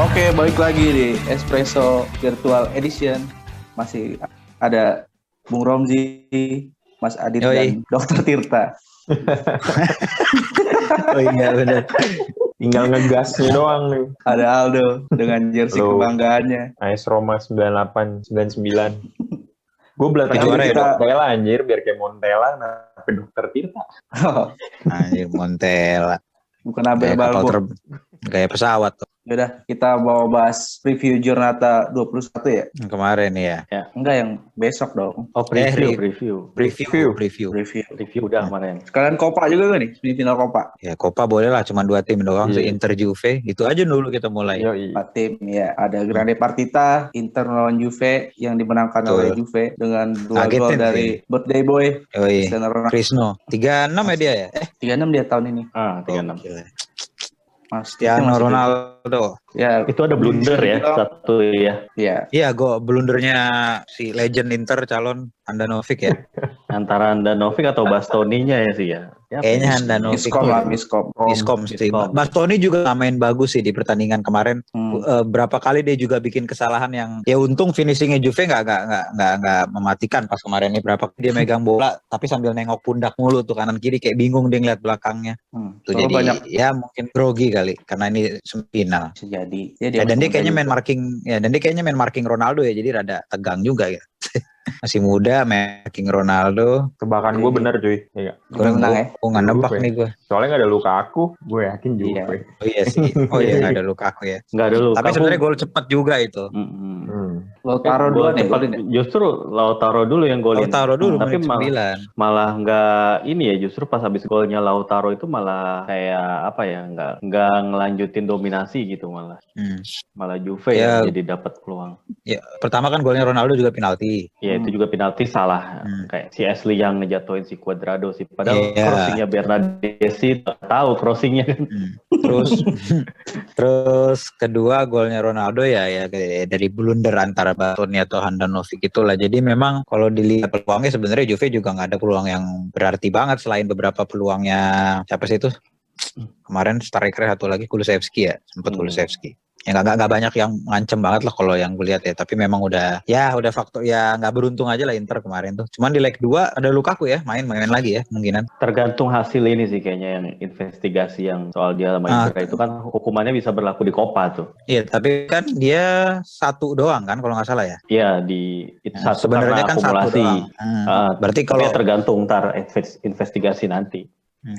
Oke, balik lagi di Espresso Virtual Edition. Masih ada Bung Romzi, Mas Adit, dan Dokter Tirta. Oh iya benar. Tinggal ngegasnya doang nih. Ada Aldo dengan jersey kebanggaannya. AS Roma 98, 99. Gue belakangnya Juara ya, Montella anjir, biar kayak Montella, tapi Dokter Tirta. Anjir Montella. Bukan Abel Balbo. Kayak pesawat tuh. Yaudah, kita mau bahas preview Giornata 21 ya? Kemarin ya. Enggak, yang besok dong. Oh, preview udah kemarin. Sekalian Copa juga gak nih? Semifinal Copa. Ya Copa boleh lah, cuma 2 tim doang, Inter Juve. Itu aja dulu kita mulai. 4 tim ya. Ada Grande Partita, Inter lawan Juve yang dimenangkan oleh Juve dengan 2 gol dari birthday boy Krisno. 36 ya dia ya? 36 dia tahun ini. 36. Cristiano Ronaldo. Ya, itu ada blunder ya satu ya. Iya, blundernya si legend Inter calon Handanovic ya. Antara Handanovic atau Bastoninya ya sih ya. Kayaknya Handanovic. Miskom sih. Bastoni juga gak main bagus sih di pertandingan kemarin. Berapa kali dia juga bikin kesalahan yang ya untung finishingnya Juve nggak mematikan pas kemarin ini. Berapa kali dia megang bola tapi sambil nengok pundak mulu tuh kanan kiri kayak bingung dia ngeliat belakangnya. Tuh jadi banyak. Ya mungkin grogi kali karena ini semifinal. Jadi dan dia kayaknya main marking Ronaldo ya, jadi rada tegang juga ya. Masih muda, marking Ronaldo. Tebakan gue bener cuy. Iya. Gue menang ya. Gue nggak nebak nih gue. Soalnya nggak ada Lukaku, gue yakin Juve. Oh iya sih. Oh iya nggak ada Lukaku ya. Nggak ada Lukaku. Tapi sebenarnya gol cepat juga itu. Lautaro dulu nih golin. Justru Lautaro dulu yang golin. Lautaro dulu. Tapi malah nggak ini ya. Justru pas habis golnya Lautaro itu malah kayak apa ya? Nggak ngelanjutin dominasi gitu malah. Malah Juve ya jadi dapat peluang. Ya pertama kan golnya Ronaldo juga penalti. Ya itu juga penalti salah. Kayak si Ashley yang ngejatuhin si Cuadrado sih. Padahal crossingnya Bernadesi tahu crossingnya kan. Terus kedua golnya Ronaldo ya dari blunder antara Bastoni atau Handanovic itulah. Jadi memang kalau dilihat peluangnya sebenarnya Juve juga nggak ada peluang yang berarti banget selain beberapa peluangnya siapa sih itu kemarin striker satu lagi Kulusevski ya, sempat Kulusevski. Ya nggak banyak yang ngancem banget lah kalau yang gue lihat ya, tapi memang udah faktor ya nggak beruntung aja lah Inter kemarin tuh. Cuman di leg 2 ada Lukaku ya main lagi ya kemungkinan. Tergantung hasil ini sih kayaknya yang investigasi yang soal dia sama Inter itu kan hukumannya bisa berlaku di Copa tuh. Iya tapi kan dia 1 doang kan kalau nggak salah ya. Iya itu satu sebenarnya kan akumulasi. Berarti kalau tergantung ntar investigasi nanti.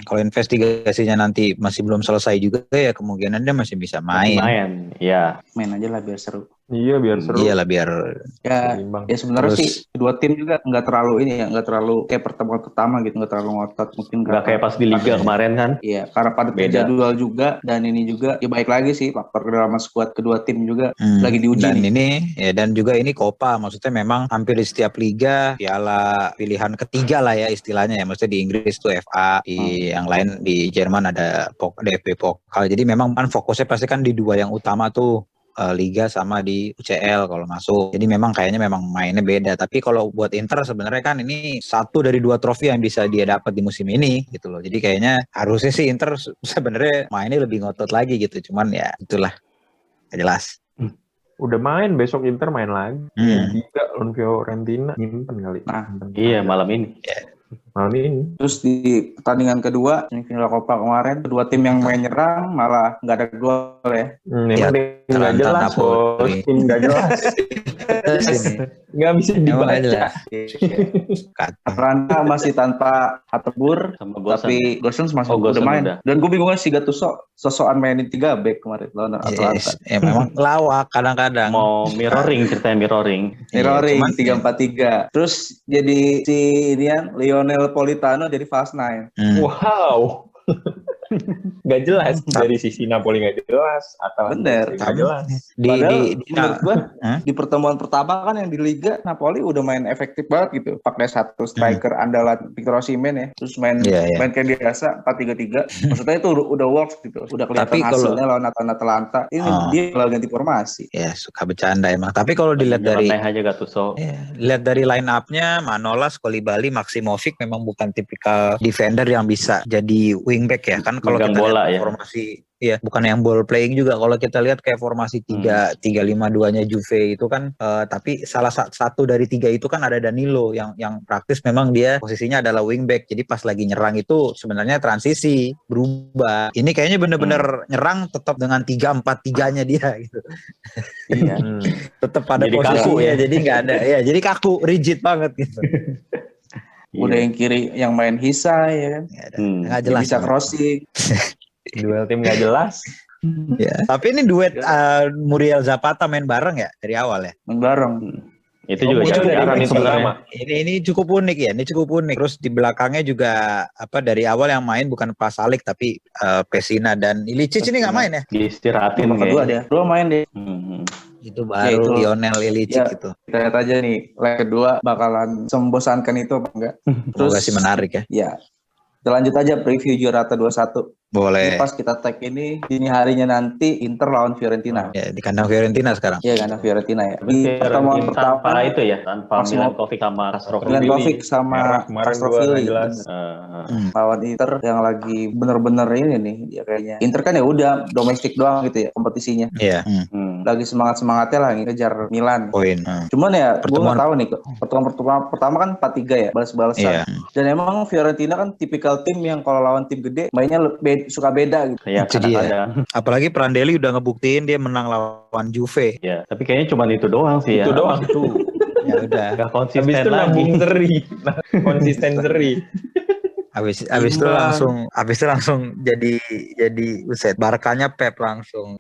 Kalau investigasinya nanti masih belum selesai juga ya kemungkinan dia masih bisa main. Main aja lah biar seru. Iya biar seru. Iyalah biar ya sebenarnya sih kedua tim juga nggak terlalu kayak pertemuan pertama gitu, nggak terlalu ngotot mungkin nggak kayak pas di Liga kemarin kan. Iya karena pada jadwal juga dan ini juga ya baik lagi sih faktor kedalaman skuad kedua tim juga lagi diuji dan dan juga ini Copa maksudnya memang hampir di setiap liga piala pilihan ketiga lah ya istilahnya ya, maksudnya di Inggris tuh FA, di yang lain di Jerman ada DFB Pokal, jadi memang kan fokusnya pasti kan di 2 yang utama tuh Liga sama di UCL kalau masuk. Jadi memang kayaknya memang mainnya beda. Tapi kalau buat Inter sebenarnya kan ini 1 dari 2 trofi yang bisa dia dapat di musim ini gitu loh. Jadi kayaknya harusnya sih Inter sebenarnya mainnya lebih ngotot lagi gitu. Cuman ya itulah gak jelas. Udah main besok Inter main lagi. Juga lawan Fiorentina nyimpen kali. Iya malam ini. Malam ini. Terus di pertandingan kedua semifinal Copa kemarin kedua tim yang main nyerang malah nggak ada gol ya. Nggak jelas bos. Tim nggak jelas. Nggak bisa dibaca. Atalanta masih tanpa Hatebur, tapi Gosens masih udah main. Dan gue bingung si Gattuso sosokan mainin 3 back kemarin lawan Atalanta. Ya memang lawak kadang-kadang. Mau mirroring ceritanya mirroring 3-4-3. Terus jadi si Lionel Politano jadi fast 9. Wow. Gak jelas dari sisi Napoli gak jelas atau bener gak jelas. Menurut gue di pertemuan pertama kan yang di Liga Napoli udah main efektif banget gitu, pakai 1 striker andalan Victor Osimhen ya, terus main kayak biasa 4-3-3. Maksudnya itu udah works gitu, udah kelihatan hasilnya lawan Atalanta. Ini dia kalau ganti formasi. Ya suka bercanda emang. Tapi kalau dilihat dari lihat dari line up-nya Manolas, Koulibaly, Maximovic memang bukan tipikal defender yang bisa jadi wingback ya kan. Kalau kita lihat Iya, bukan yang ball playing juga. Kalau kita lihat kayak formasi 3-5-2-nya Juve itu kan, tapi salah satu dari 3 itu kan ada Danilo yang praktis memang dia posisinya adalah wingback. Jadi pas lagi nyerang itu sebenarnya transisi berubah. Ini kayaknya bener-bener nyerang tetap dengan 3-4-3-nya dia gitu. Iya. Tetap pada Jadi posisinya, kaku, ya. jadi nggak ada. Ya, jadi kaku, rigid banget gitu. Udah yang kiri yang main Hisa ya kan. Nggak Dia jelas. bisa crossing. Duel tim nggak jelas. Ya. Tapi ini duet Muriel Zapata main bareng ya dari awal ya. Main bareng. Itu juga Ini dari menit pertama. Ini cukup unik ya, ini cukup unik. Terus di belakangnya juga dari awal yang main bukan Pasalic tapi Pessina dan Ilicic ini nggak main ya? Diistirahatin Babak kedua dia. Dua main deh. Itu baru itu. Lionel Ilicic gitu. Kita lihat aja nih, leg kedua bakalan membosankan itu apa enggak? Semoga sih menarik ya. Ya. Kita lanjut aja preview Giornata 21. Boleh. Ini pas kita tag ini dini harinya nanti Inter lawan Fiorentina. Ya, di kandang Fiorentina sekarang. Iya, kandang Fiorentina ya. Di pertemuan pertama tanpa itu ya, tanpa Milankovic sama Castrovilli. Milankovic sama Castrovilli lawan Inter yang lagi bener-bener ini nih dia kayaknya. Inter kan ya udah domestik doang gitu ya kompetisinya. Iya. Lagi semangat-semangatnya lah ngejar Milan. Poin. Cuman ya gue nggak tahu nih, pertemuan pertama kan 4-3 ya, balas-balasan. Iya. Dan emang Fiorentina kan tipikal tim yang kalau lawan tim gede mainnya suka beda gitu. Ya, kadang-kadang. Apalagi Prandelli udah ngebuktiin dia menang lawan Juve. Ya, tapi kayaknya cuma itu doang sih ya. Itu doang. Ya udah. Gak konsisten Habis itu lagi. nambung seri. Konsisten seri. Habis itu langsung jadi buset, Barkanya Pep langsung.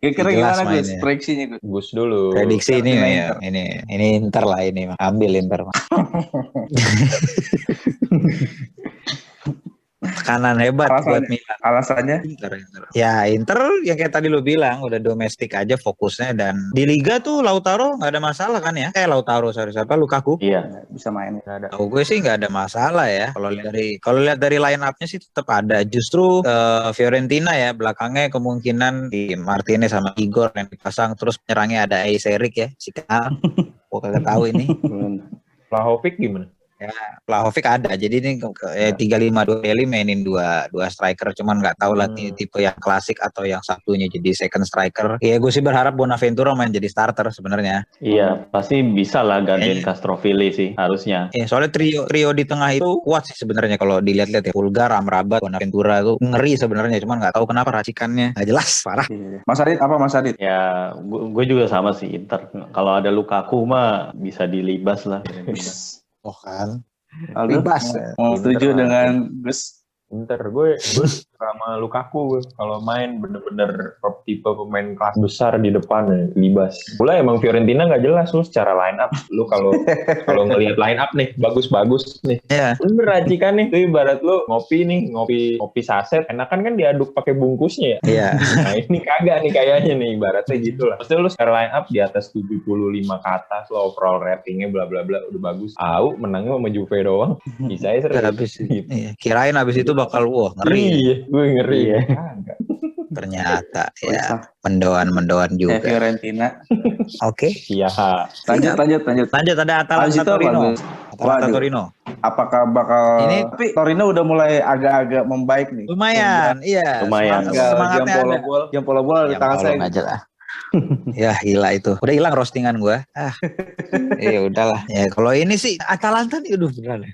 Kira-kira Jelas gimana Gus? mainnya. Prediksinya Gus? Gus dulu. Prediksi ini Inter. ya, ini Inter lah ini, ambil Inter. Tekanan hebat buat Milan. Alasannya? Inter. Ya Inter yang kayak tadi lu bilang udah domestik aja fokusnya, dan di Liga tuh Lautaro nggak ada masalah kan ya? Siapa Lukaku? Iya. Bisa main. Tahu gue sih nggak ada masalah ya. Kalau lihat dari line up-nya sih tetap ada. Justru Fiorentina ya belakangnya kemungkinan di Martinez sama Igor yang dipasang, terus penyerangnya ada Erik ya, si Kenal. Gue kagak tahu ini. Vlahovic gimana? Ya, Vlahovic ada. Jadi ini 3-5-2 mainin dua striker, cuman nggak tahu lah tipe yang klasik atau yang satunya jadi second striker. Ya gue sih berharap Bonaventura main jadi starter sebenarnya. Iya, pasti bisa lah gantiin Castrovilli sih harusnya. Soalnya trio di tengah itu kuat sih sebenarnya kalau dilihat-lihat ya. Pulgar, Amrabat, Bonaventura itu ngeri sebenarnya, cuman nggak tahu kenapa racikannya nggak jelas, parah. Mas Adit? Ya, gue juga sama sih Inter. Kalau ada Lukaku mah bisa dilibas lah. Oh kan, Libas. Mau setuju dengan Gus? Inter, gue sama Lukaku kalau main bener-bener tipe pemain kelas besar di depan ya, libas. Mulai emang Fiorentina nggak jelas lu secara line up. Lu kalau ngelihat line up nih bagus-bagus nih. Iya. Bener racikan nih. Tuh ibarat lu ngopi saset, enakan kan diaduk pakai bungkusnya ya. Iya. Nah ini kagak nih kayaknya nih ibaratnya gitu lah. Maksudnya lu secara line up di atas 75 ke atas, lu overall ratingnya bla bla bla udah bagus. Menangnya sama Juve doang. Bisa ya Habis iya. Kirain habis itu bakal ngeri. Iya, gue ngeri ya. Ternyata ya mendoan juga. Fiorentina. Oke. Iya. Lanjut ada Atalanta Torino. Torino. Apakah bakal tapi Torino udah mulai agak-agak membaik nih. Lumayan, iya. Lumayan. Semangatnya ada. Jam bola di tangan saya. Aja lah. Ya gila itu. Udah hilang roastingan gue. Ya udahlah. Ya kalau ini sih Atalanta nih beneran.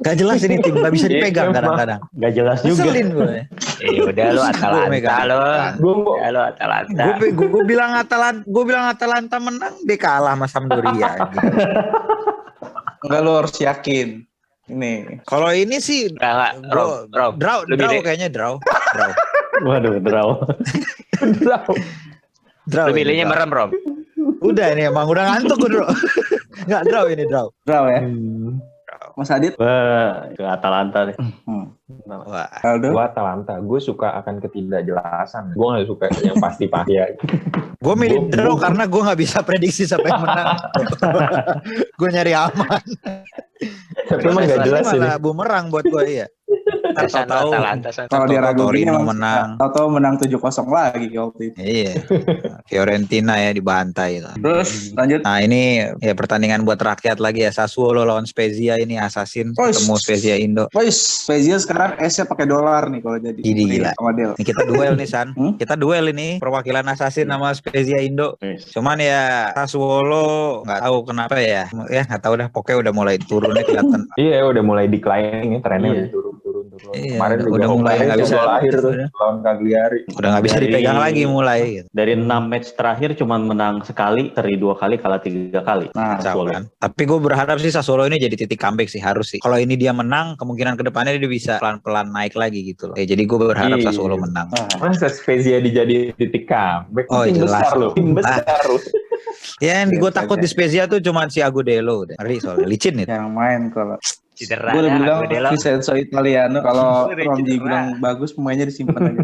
Gak jelas ini tim, gak bisa dipegang kadang-kadang. Gak jelas juga. Ngeselin gue. Udah lu Atalanta lo. Gue Atalanta. Gue bilang Atalanta menang, dia kalah sama Sampdoria. Enggak, lu harus yakin. Ini. Kalau ini sih draw kayaknya draw. Waduh, draw. Lu pilihnya merem, Rom. Udah ini emang udah ngantuk gue, Bro. Enggak draw ya. Mas Adit? Wah, ke Atalanta deh. Wah. Aldo? Gue Atalanta. Gue suka akan ketidakjelasan. Gue gak suka yang pasti-pasti aja. Gue milih draw karena gue gak bisa prediksi siapa yang menang. Gue nyari aman. Tapi emang gak jelas ini. Malah bumerang buat gue, iya. Tahu kalau dia ragu gini Torino emang menang. atau menang 7-0 lagi waktu itu. Iya. Fiorentina ya dibantai itu. Terus lanjut. Nah ini ya pertandingan buat rakyat lagi ya, Sassuolo lawan Spezia ini assassin ketemu Spezia Indo. Wis, Spezia sekarang S-nya pakai dolar nih kalau jadi. Gila. Model. Ini kita duel nih San. Kita duel ini perwakilan assassin sama Spezia Indo. Cuman ya Sassuolo nggak tahu kenapa ya. Ya nggak tahu dah. Pokoknya udah mulai turunnya kelihatan. Iya, udah mulai declining ya, trennya udah turun. Iya, Kemarin udah mulai nggak bisa akhir tuh lawan Cagliari. Udah nggak bisa dipegang lagi mulai. Gitu. Dari 6 match terakhir cuma menang sekali, seri 2 kali, kalah 3 kali. Nah, kan. Tapi gue berharap sih Sassuolo ini jadi titik comeback sih, harus sih. Kalau ini dia menang, kemungkinan kedepannya dia bisa pelan-pelan naik lagi gitu loh. Jadi gue berharap Sassuolo menang. Masa Spezia dijadi titik comeback? Oh jelas. Tim besar loh. Ya yang gue takut di Spezia tuh cuma si Agudelo. Ngeri soalnya, licin itu. Yang main kalau Cedera. gue udah bilang Vincenzo Italiano, kalau Romji bilang bagus pemainnya disimpan aja.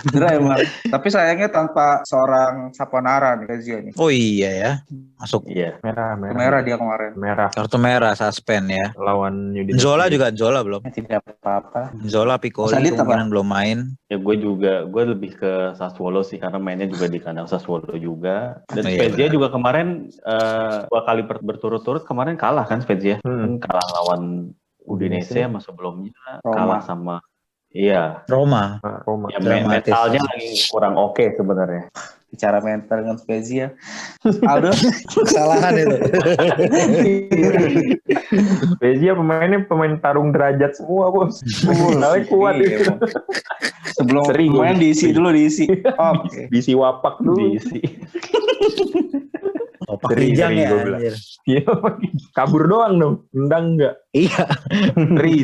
Cedera emang. Tapi sayangnya tanpa seorang Saponara nih Spezia nih. Oh iya ya, masuk. Iya. Merah dia kemarin. Kartu merah, suspend ya. Lawan Udinese. Zola belum. Tidak apa-apa. Zola Piccoli kemungkinan belum main. Ya gue lebih ke Sassuolo sih, karena mainnya juga di kandang Sassuolo juga. Dan Iya, Spezia juga kemarin 2 kali berturut-turut kemarin kalah kan Spezia. Kan kalah lawan Udinese sama sebelumnya kalah sama Roma. Ya, mentalnya lagi kurang oke sebenarnya. Bicara mental dengan Spezia, Aldo Kesalahan itu. Spezia pemainnya pemain tarung derajat semua bos. Namanya kuat itu. Sebelum main diisi. Oke. Diisi wapak dulu. Diisi. Opak Rijang ya. Iya, kabur doang dong. Nendang enggak? Iya.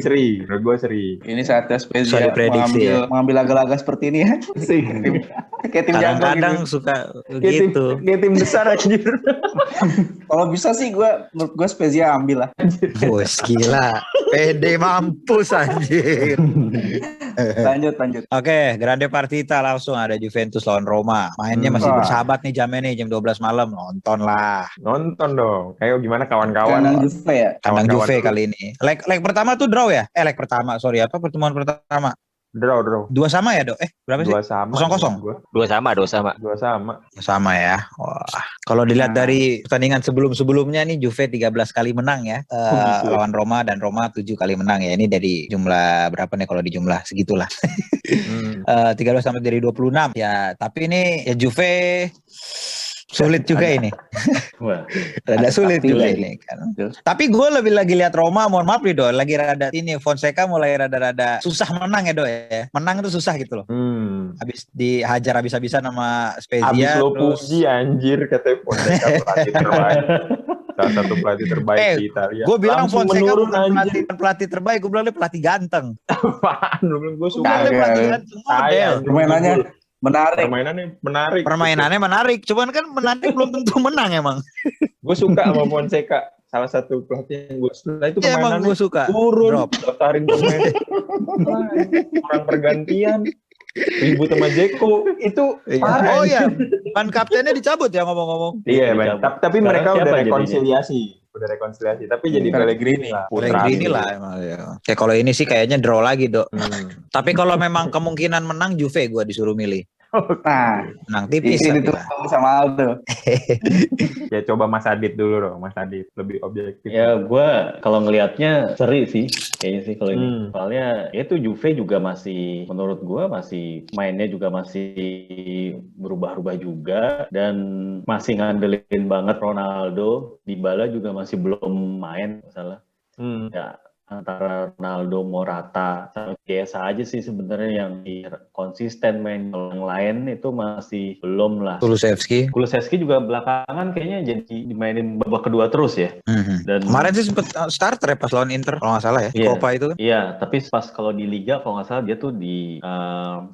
Seri. Menurut gue seri. Ini saatnya Spezia mengambil laga-laga seperti ini ya. Kayak tim jago Kadang-kadang gitu. suka gitu. Kayak tim besar anjir. Kalau bisa sih menurut gue Spezia ambil lah. Bos gila. PD mampus anjir. Lanjut. Oke, Grande Partita langsung ada Juventus lawan Roma. Mainnya masih bersahabat nih jamnya nih jam 12 malam. Nonton lah. Nonton dong. Kayak gimana kawan-kawan. Kandang Juve ya. Kandang Juve kali ini. Leg pertama tuh draw ya? Leg pertama, sorry, apa pertemuan pertama? Draw. 2 sama ya, Dok? Berapa sih? 2 sama. 0-0. 2 sama. Sama ya. Wah. Kalau dilihat dari pertandingan sebelum-sebelumnya nih Juve 13 kali menang ya. Lawan Roma, dan Roma 7 kali menang ya. Ini dari jumlah berapa nih kalau di jumlah segitulah. 13 sampai dari 26 ya. Tapi ini ya Juve sulit juga ini. Wah, rada sulit juga ini kan. Tapi gue lebih lagi lihat Roma, mohon maaf nih Do, lagi rada ini Fonseca mulai rada susah menang ya Do ya. Menang itu susah gitu loh. Habis dihajar habis-habisan sama Spezia. Habis lo puji anjir katanya Fonseca pelatih terbaik. Salah satu pelatih terbaik di Italia. Gue bilang langsung Fonseca menurun, bukan pelatih terbaik, gue bilang dia pelatih ganteng. Apaan? Gue suka. Pelatih ganteng model. Permainannya menarik. Permainannya menarik, cuman kan menarik belum tentu menang emang. Gue suka sama Fonseca, salah satu pelatih yang gue suka itu ya, emang gue suka. Turun, daftarin pemain, orang pergantian, ribut sama Dzeko itu. Oh iya, ban kaptennya dicabut ya ngomong-ngomong. Iya, tapi mereka udah rekonsiliasi. Tapi jadi Pellegrini lah emang ya. Kalau ini sih kayaknya draw lagi Dok. Tapi kalau memang kemungkinan menang Juve gue disuruh milih. Nah, menang tipis ini tuh sama Aldo. Ya coba Mas Adit dulu dong, Mas Adit lebih objektif. Ya gue kalau ngelihatnya seri sih kayaknya sih kalau ini. Soalnya ya itu Juve juga masih, menurut gue masih mainnya juga masih berubah-ubah juga, dan masih ngandelin banget Ronaldo. Dybala juga masih belum main misalnya. Ya antara Ronaldo, Morata, sama Chiesa aja sih sebenarnya yang konsisten main. Yang lain itu masih belum lah. Kulusevski juga belakangan kayaknya jadi dimainin babak kedua terus ya. Dan kemarin sih sempet starter ya pas lawan Inter kalau nggak salah ya. Copa itu kan. Iya, tapi pas kalau di Liga kalau nggak salah dia tuh di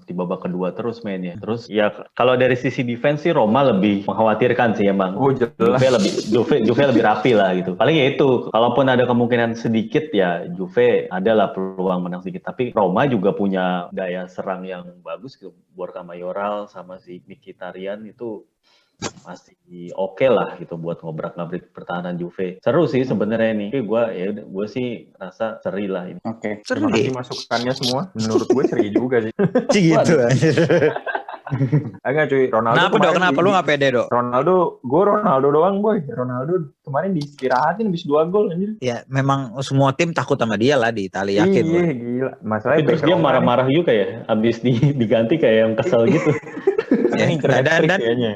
babak kedua terus mainnya. Terus ya kalau dari sisi defense sih Roma lebih mengkhawatirkan sih emang. Juve lebih rapi lah gitu. Paling ya itu, kalaupun ada kemungkinan sedikit ya Juve adalah peluang menang sedikit, tapi Roma juga punya daya serang yang bagus gitu. Borja Mayoral sama si Mkhitaryan itu masih oke lah gitu buat ngobrak-ngabrik pertahanan Juve. Seru sih sebenarnya ini. Gue sih rasa seri lah ini. Oke. Terima kasih masukannya semua. Menurut gue seri juga sih. Gitu. Enggak cuy, Ronaldo Kenapa lu nggak pede, Dok? Ronaldo doang boy. Ronaldo kemarin diistirahatin habis 2 gol anjir. Ya memang semua tim takut sama dia lah di Italia, yakin. Iya gila. Masalahnya Terus dia marah-marah juga ya, abis diganti kayak yang kesel gitu. Ya,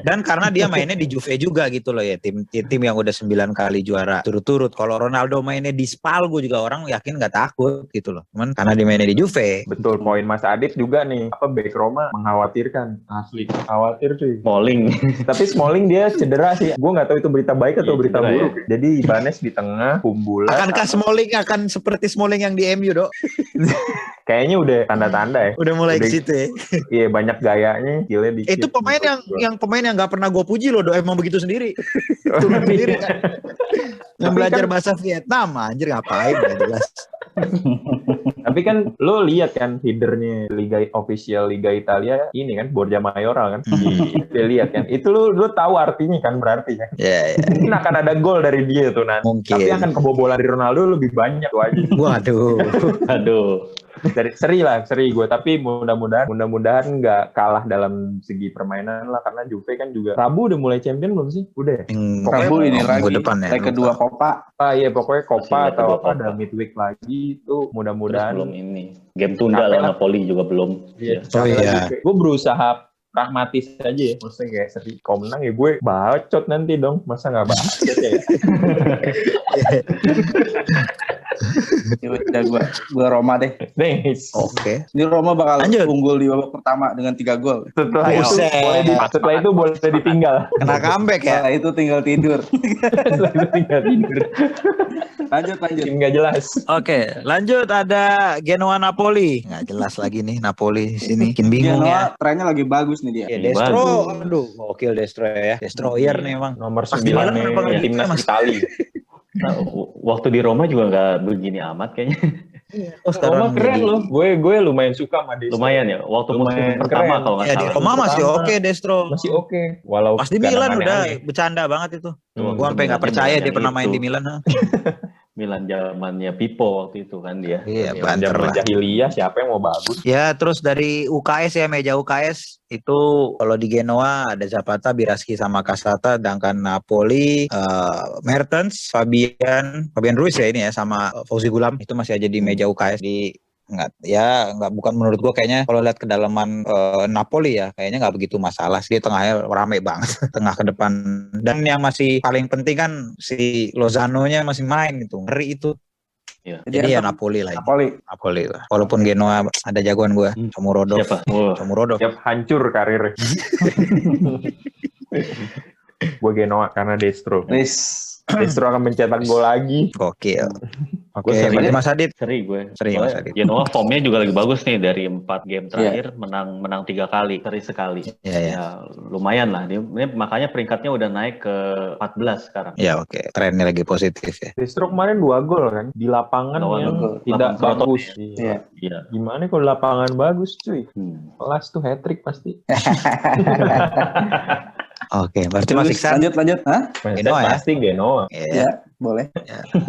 dan karena dia mainnya di Juve juga gitu loh ya, tim yang udah 9 kali juara turut-turut. Kalau Ronaldo mainnya di Spal, gue juga orang yakin nggak takut gitu loh. Cuman karena dia mainnya di Juve. Betul, poin Mas Adit juga nih. Bek Roma mengkhawatirkan, asli khawatir cuy. Smalling. Tapi Smalling dia cedera sih. Gue nggak tahu itu berita baik atau berita buruk. Ya. Jadi Ibanez di tengah, Kumbula. Akankah Smalling akan seperti Smalling yang di MU, Dok? Kayaknya udah tanda-tanda ya. Udah mulai ke situ ya. Iya, banyak gayanya, skillnya dikit. Itu pemain yang pemain yang nggak pernah gue puji loh, Dok. Emang begitu sendiri. Turun sendiri kan. Yang belajar bahasa Vietnam, anjir ngapain gak jelas. Tapi kan lo lihat kan feedernya official Liga Italia ini kan Borja Mayoral kan. Dia lihat kan. Itu lo tahu artinya kan berarti kan. Iya. Mungkin akan ada gol dari dia tuh nanti. Mungkin. Tapi akan kebobolan dari Ronaldo lebih banyak tuh aja. Waduh. Seri gue, tapi mudah-mudahan nggak kalah dalam segi permainan lah, karena Juve kan juga Rabu udah mulai champion belum sih? Udah ya? Rabu ini lagi depan ya, leg kedua Copa. Iya pokoknya Copa Masih atau kedua apa Copa. ada midweek lagi itu mudah-mudahan. Belum ini. Game tunda lah Napoli juga belum. Iya. Oh iya. Gue berusaha pragmatis aja ya, maksudnya kayak seri kalau menang ya gue bacot nanti dong, masa nggak bacot ya? Udah gua Roma deh. Nice. Oke. Ini Roma bakal Lanjut. unggul di babak pertama dengan 3 gol. Setelah itu boleh ditinggal. Kena comeback ya. Setelah itu tinggal tidur. Setelah itu tinggal tidur. Lanjut. Tim nggak jelas. Oke, lanjut ada Genoa Napoli. Nggak jelas lagi nih Napoli di sini. Bikin bingung ya. Genoa trennya lagi bagus nih dia. Ya, Destro, aduh, gokil Destro ya. Destroyer nih emang. Nomor Pas 9 di Milan kenapa nggak timnas Mas? Itali. Nah, waktu di Roma juga nggak begini amat kayaknya. Oh, Roma keren loh. Gue lumayan suka sama Destro. Lumayan ya. Waktu musim Lumayan pertama keren. kalau nggak Ya di salah. Roma masih Pertama. oke Destro. Masih oke. Walau Pas di Milan udah bercanda banget itu. Gua sampai nggak percaya dia pernah main di Milan. Milan zamannya Pipo waktu itu kan dia. Iya, Ya, banter lah. Jahiliyah siapa yang mau bagus? Ya, terus dari UKS ya, meja UKS itu kalau di Genoa ada Zapata, Biraski sama Casata, sedangkan Napoli Mertens, Fabian Ruiz ya ini ya sama Fauzi Gulam itu masih aja di meja UKS di nggak bukan menurut gua kayaknya kalau lihat kedalaman Napoli ya kayaknya nggak begitu masalah sih, tengahnya rame banget tengah ke depan, dan yang masih paling penting kan si Lozano-nya masih main itu, ngeri itu. Iya. Jadi ya Napoli lah. Napoli. Lah. Walaupun Genoa ada jagoan gua, Shomurodov. Siapa? Oh. Shomurodov. Siap hancur karir. Gue Genoa karena Destro. Destro akan mencetak gol lagi. Gokil. Oke, Gue seri berarti deh. Mas Adit. Seri gue. Seri, Mas Soalnya Adit. Genoa formnya juga lagi bagus nih, dari 4 game terakhir menang 3 kali, seri sekali. Iya. Ya lumayan lah. Ini makanya peringkatnya udah naik ke 14 sekarang. Ya oke, trennya lagi positif ya. Destro kemarin 2 gol kan di lapangan yang tidak lapangan bagus. Iya. Iya. Gimana kalau lapangan bagus cuy? Hmm. Kelas tuh hat-trick pasti. Oke, berarti Mas Iksan. Lanjut. Hah? Genoa ya? Pasti Genoa. Iya. Boleh.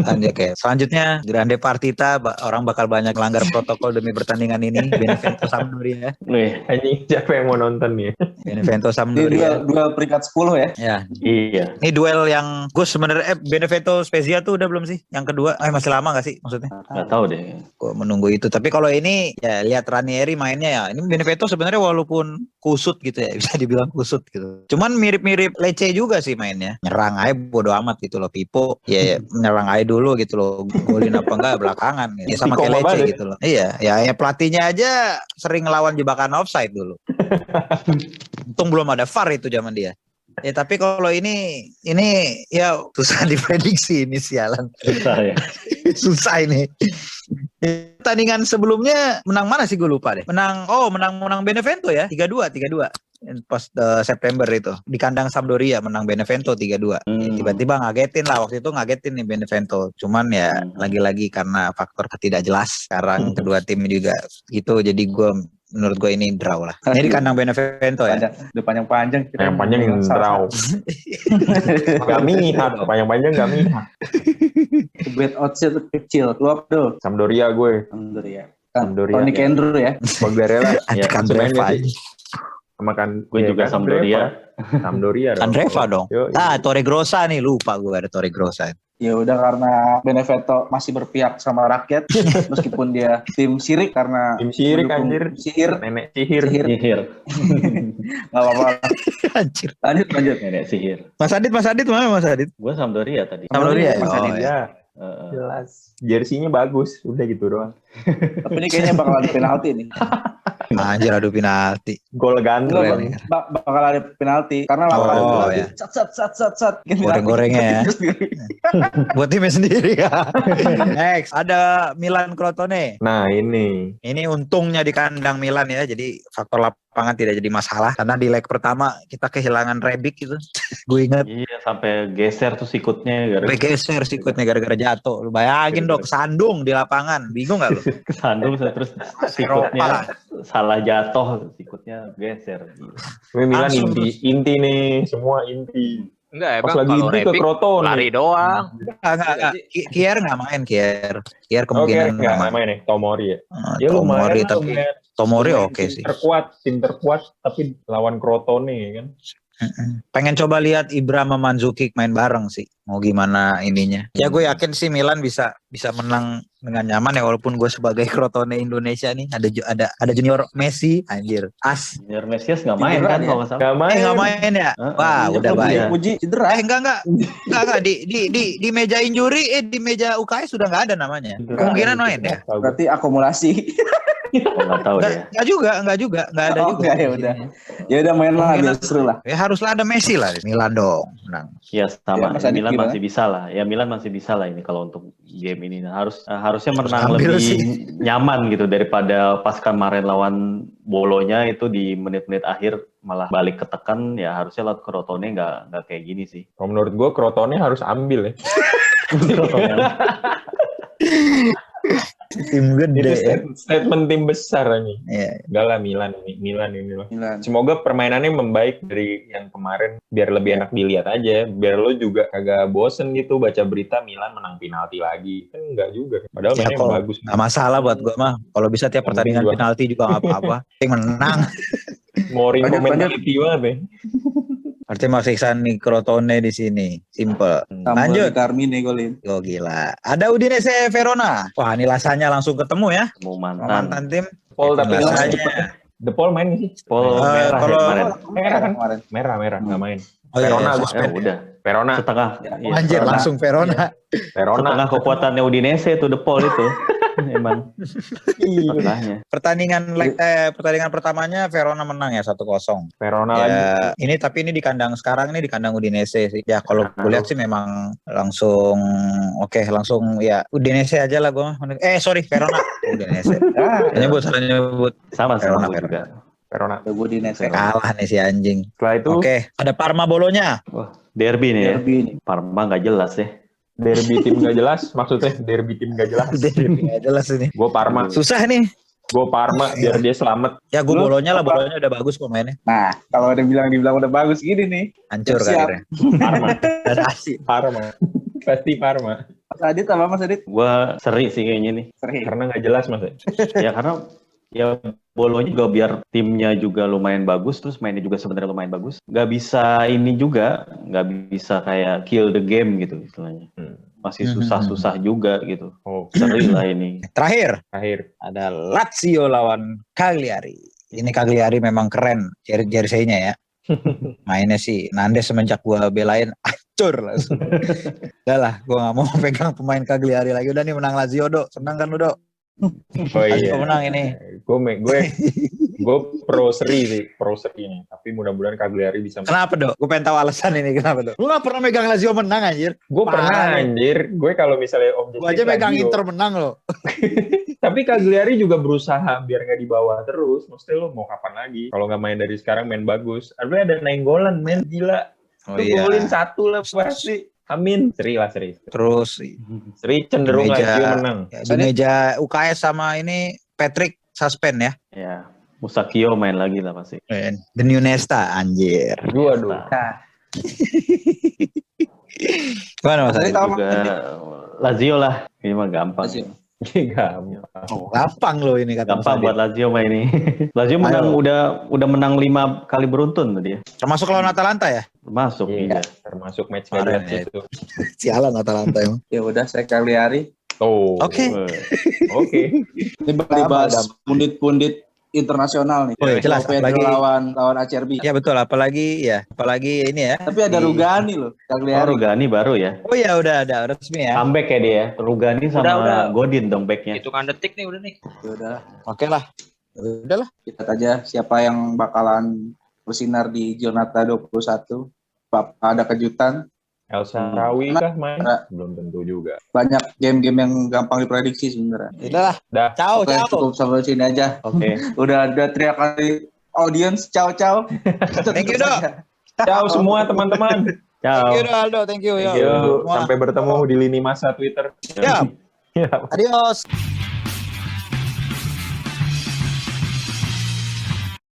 Lanjut ya. Selanjutnya Grande Partita, orang bakal banyak melanggar protokol demi pertandingan ini. Benevento Sampdoria. Nih, Anjing, siapa yang mau nonton nih? Benevento Ini Sampdoria. duel peringkat 10 ya. Ya, iya. ini duel yang gue sebenarnya Benevento Spezia tuh udah belum sih? Yang kedua, masih lama gak sih maksudnya? Nggak tahu deh. Gue menunggu itu. Tapi kalau ini ya lihat Ranieri mainnya ya. Ini Benevento sebenarnya walaupun kusut gitu ya, bisa dibilang kusut gitu. Cuman mirip-mirip Lecce juga sih mainnya. Nyerang aja bodo amat gitu loh. Pipo ya menyerang aja dulu gitu loh. Golin apa enggak belakangan gitu. Ya sama kayak Lecce gitu loh. Iya, ya pelatihnya aja sering ngelawan jebakan offside dulu. Untung belum ada VAR itu zaman dia. Ya tapi kalau ini ya susah diprediksi ini sialan. Susah ya. Susah ini. Pertandingan sebelumnya menang mana sih gue lupa deh. Menang Benevento ya 3-2 pas September itu di kandang Sampdoria, menang Benevento 3-2. Tiba-tiba ngagetin nih Benevento. Cuman ya lagi-lagi karena faktor ketidakjelas sekarang kedua tim juga gitu, jadi gue menurut gue ini draw lah. Ini di kandang Benevento ya. Udah panjang-panjang. Yang panjang draw. Gak mihak, panjang-panjang gak mihak. Bet odds-nya tuh kecil. Lu apa tuh? Sampdoria gue. Sampdoria. Tony Sampdoria. Kendro ya. Bagarela. Ada Kandreva. Sama kan Gue juga Sampdoria. Sampdoria dong. Kandreva dong. Yo, Torre Grossa nih, lupa gue ada Torre Grossa. Ya udah karena Benevento masih berpihak sama rakyat meskipun dia tim sirik karena tim sirik mendukung anjir. sihir. Nenek sihir. Sihir. Enggak apa-apa. Anjir. Lanjut. Nenek sihir. Mas Adit mana Mas Adit? Gue Sampdoria tadi. Sampdoria. Mas Adit ya. Jelas. Jersinya bagus, udah gitu doang. Tapi ini kayaknya bakal ada penalti nih. Anjir adu penalti. Gol ganteng. Enggak, bakal ada penalti karena lawan ya. sat. Goreng-gorengnya ya. Buat timnya sendiri ya. Next, ada Milan Crotone. Nah, ini. Ini untungnya di kandang Milan ya, jadi faktor lapangan tidak jadi masalah. Karena di leg pertama kita kehilangan Rebic gitu. Gue inget. Iya, sampai geser tuh sikutnya. Sampai geser sikutnya gara-gara jatuh. Lu bayangin dong, kesandung di lapangan. Bingung gak lu? Kesandung terus sikutnya salah jatuh, sikutnya geser. Tapi Milan Langsung inti nih, semua inti. Enggak, Pas lagi inti ke Crotone. lari doang. Enggak. Kier nggak main, Kier kemungkinan Oke, nggak main nih, Tomori ya. Ya Tomori, lumayan, tapi Tomori oke sih. Tim terkuat, tapi lawan Crotone kan. Pengen coba lihat Ibra sama Mandzukic main bareng sih. Mau gimana ininya. Ya gue yakin sih Milan bisa menang dengan nyaman ya, walaupun gue sebagai Crotone Indonesia nih ada junior Messi anjir. Junior Mesias nggak main kan kalau nggak salah. Nggak main ya. Wah, udah baik. Puji cedera. Enggak. Di meja injury di meja UKS sudah nggak ada namanya. Kemungkinan main ya. Berarti akumulasi. Nggak tahu ya. Enggak juga. Enggak ada juga. Ya udah. Ya udah main lah biar seru lah. Ya haruslah ada Messi lah di Milan dong. Menang. Ya sama. Ya, Milan gimana? masih bisa lah. Ya Milan masih bisa lah ini kalau untuk game ini. Harusnya menang ambil lebih sih. nyaman gitu daripada pas kemarin lawan Bolonya itu di menit-menit akhir malah balik ketekan. Ya harusnya lawan Crotone nggak kayak gini sih. Kalau menurut gue Crotone harus ambil ya. Tim Itu gede. statement tim besar nih. Ya. Enggak lah Milan ini loh. Milan. Semoga permainannya membaik dari yang kemarin biar lebih enak dilihat aja. Biar lo juga kagak bosen gitu baca berita Milan menang penalti lagi. Kan enggak juga. Padahal Ya, mainnya kalau bagus. nggak masalah buat gue mah. Kalau bisa tiap pertandingan juga. penalti juga nggak apa-apa. Yang menang. Mourinho Lanjut. mentality banget ya. Berarti masih nih Crotone di sini. Simple. Lanjut. Carmine golin. Oh gila. Ada Udinese Verona. Wah ini rasanya langsung ketemu ya. Mau Mantan mantan. tim. Paul tapi nggak main. Rasanya. The Paul main nggak sih? Paul merah kalau- ya kemarin. Merah kan? Kemarin. Merah nggak main. Oh iya, Verona iya, gua. Ya suspend. udah. Verona. Setengah. Iya, Anjir setengah- langsung Verona. Setengah kekuatannya Udinese itu The Paul itu. Emang setengahnya. Pertandingan pertamanya Verona menang ya 1-0. Verona lagi. Ya, tapi ini di kandang Udinese sih. Ya kalau gue lihat sih memang langsung langsung ya Udinese aja lah gue. Verona. Udinese. Nyebut Sama Verona, gue juga. Verona. Ada Udinese. Kalah nih si anjing. Setelah itu Ada Parma Bolonya. Wah, derby nih ya. Derby nih. Parma nggak jelas ya. derby tim gak jelas, maksudnya derby tim gak jelas. Nggak jelas ini. Gue Parma. Susah nih. Gue Parma biar dia selamat. Ya gue Lu Bolonya apa? Bolonya udah bagus pemainnya. Nah, kalau ada dibilang udah bagus gini nih. Hancur Siap. karirnya. Parma. Ada Asi. Parma. Pasti Parma. Mas Adit apa Mas Adit? Gua seri sih kayaknya nih. Seri. Karena gak jelas mas. Ya karena ya Bolonya juga biar timnya juga lumayan bagus, terus mainnya juga sebenarnya lumayan bagus. Gak bisa ini juga, gak bisa kayak kill the game gitu istilahnya. Masih susah-susah juga gitu. Oh, Seri lah ini. Terakhir akhir. ada Lazio lawan Cagliari. Ini Cagliari memang keren jersey-nya ya. Mainnya sih Nandes semenjak gua belain hancur langsung. Udah lah, gua nggak mau pegang pemain Cagliari lagi. Udah nih menang Lazio, Dok. Senang kan lu, Dok? Oh iya. Lazio menang ini. Gue pro seri sih, pro seri ini. Tapi mudah-mudahan Cagliari bisa. Kenapa, Dok? Gue pengen tahu alasan ini kenapa, Dok? Lu nggak pernah megang Lazio menang anjir. Gue pernah Parah lu. anjir. Gue kalau misalnya objektif. Gua aja megang Lazio. Inter menang loh. Tapi Cagliari juga berusaha biar nggak dibawa terus. Maksudnya lu mau kapan lagi? Kalau nggak main dari sekarang main bagus. Ada Nainggolan main gila. Oh Lu iya. golin satu lah pasti. Amin. Seri lah seri. Terus Seri cenderung Meja. Lazio menang. ya, di meja UKS sama ini Patrick suspend ya. Ya. Musakio main lagi lah pasti. The New Nesta anjir. Waduh. Gimana Mas? Jadi tahu Juga Lazio lah. Ini mah gampang. Lazio. Gampang. Gampang loh ini kata Mas Gampang Adit. buat Lazio mah ini. Lazio menang udah menang 5 kali beruntun tadi ya. Termasuk lawan Atalanta ya? Masuk Iya, iya. termasuk match Kemarin kalian ya. itu. Sialan Atalanta emang. Ya udah saya Cagliari. Oh. Oke. Oke. Ini dibahas pundit-pundit internasional nih. Oh, iya, jelas. Pedro Apalagi- lawan ACRB. Ya betul, apalagi ini ya. Tapi ada Rugani loh, Oh, Cagliari. Rugani baru ya. Oh ya udah ada resmi ya. Comeback ya dia. Rugani sama Udah. Godin dong backnya. Hitungan detik nih udah nih. Ya udah, Oke lah. Udahlah. kita aja siapa yang bakalan bersinar di Giornata 21. Ada kejutan, El Sharawi kah main? Nah. Belum tentu juga. banyak game-game yang gampang diprediksi sebenarnya. Udahlah. Dah. Ciao, Oke, ciao. cukup sampai sini aja. Oke. Udah ada teriakan dari audience, ciao. Thank you, Dok. Ciao semua teman-teman. Ciao. Thank you, Aldo. Thank you. Thank you. Sampai bertemu di lini masa Twitter. Siap. Ya. Adios.